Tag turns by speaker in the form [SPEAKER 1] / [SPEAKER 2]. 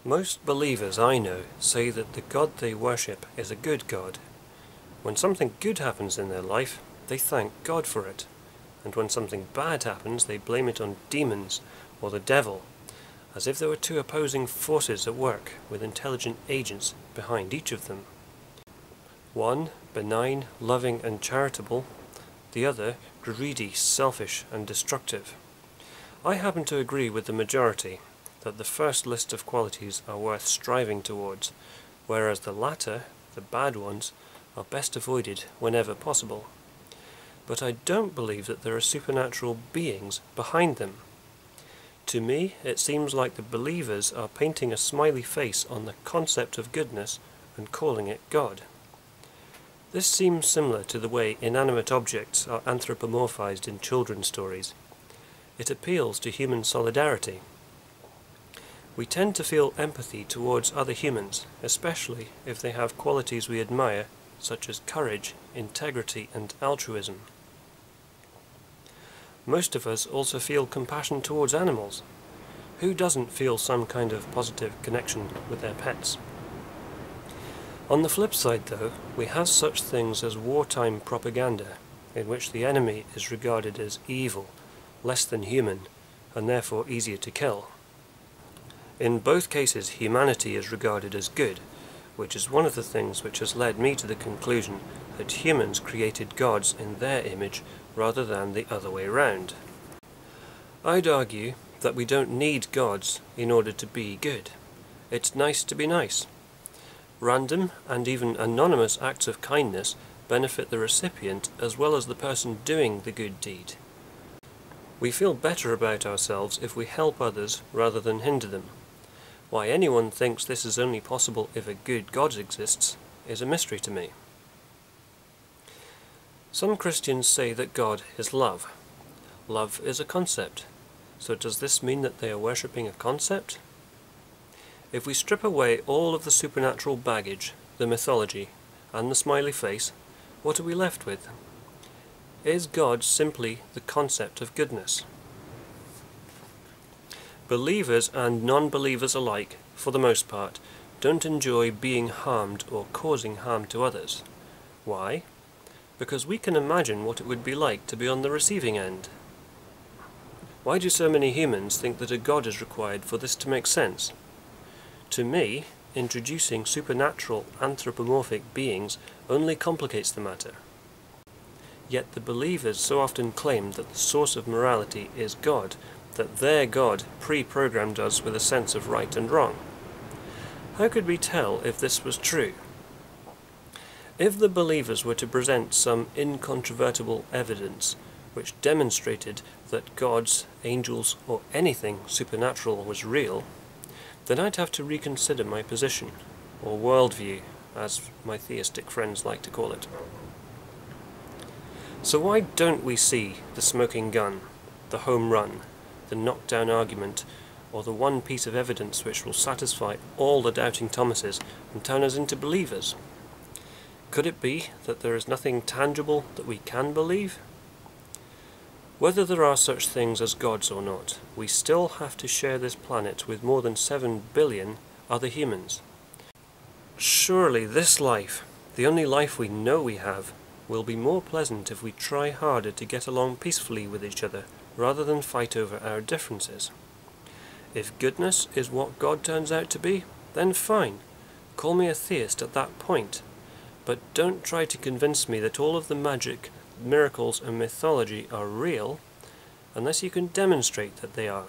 [SPEAKER 1] Most believers I know say that the God they worship is a good God. When something good happens in their life, they thank God for it, and when something bad happens, they blame it on demons or the devil, as if there were two opposing forces at work with intelligent agents behind each of them. One benign, loving and charitable, the other greedy, selfish and destructive. I happen to agree with the majority that the first list of qualities are worth striving towards, whereas the latter, the bad ones, are best avoided whenever possible. But I don't believe that there are supernatural beings behind them. To me, it seems like the believers are painting a smiley face on the concept of goodness and calling it God. This seems similar to the way inanimate objects are anthropomorphized in children's stories. It appeals to human solidarity. We tend to feel empathy towards other humans, especially if they have qualities we admire, such as courage, integrity and altruism. Most of us also feel compassion towards animals. Who doesn't feel some kind of positive connection with their pets? On the flip side, though, we have such things as wartime propaganda, in which the enemy is regarded as evil, less than human, and therefore easier to kill. In both cases, humanity is regarded as good, which is one of the things which has led me to the conclusion that humans created gods in their image rather than the other way round. I'd argue that we don't need gods in order to be good. It's nice to be nice. Random and even anonymous acts of kindness benefit the recipient as well as the person doing the good deed. We feel better about ourselves if we help others rather than hinder them. Why anyone thinks this is only possible if a good God exists is a mystery to me. Some Christians say that God is love. Love is a concept. So does this mean that they are worshipping a concept? If we strip away all of the supernatural baggage, the mythology, and the smiley face, what are we left with? Is God simply the concept of goodness? Believers and non-believers alike, for the most part, don't enjoy being harmed or causing harm to others. Why? Because we can imagine what it would be like to be on the receiving end. Why do so many humans think that a God is required for this to make sense? To me, introducing supernatural anthropomorphic beings only complicates the matter. Yet the believers so often claim that the source of morality is God, that their God pre-programmed us with a sense of right and wrong. How could we tell if this was true? If the believers were to present some incontrovertible evidence which demonstrated that gods, angels, or anything supernatural was real, then I'd have to reconsider my position, or worldview, as my theistic friends like to call it. So why don't we see the smoking gun, the home run, the knockdown argument, or the one piece of evidence which will satisfy all the doubting Thomases and turn us into believers? Could it be that there is nothing tangible that we can believe? Whether there are such things as gods or not, we still have to share this planet with more than 7 billion other humans. Surely this life, the only life we know we have, will be more pleasant if we try harder to get along peacefully with each other rather than fight over our differences. If goodness is what God turns out to be, then fine. Call me a theist at that point. But don't try to convince me that all of the magic, miracles and mythology are real unless you can demonstrate that they are.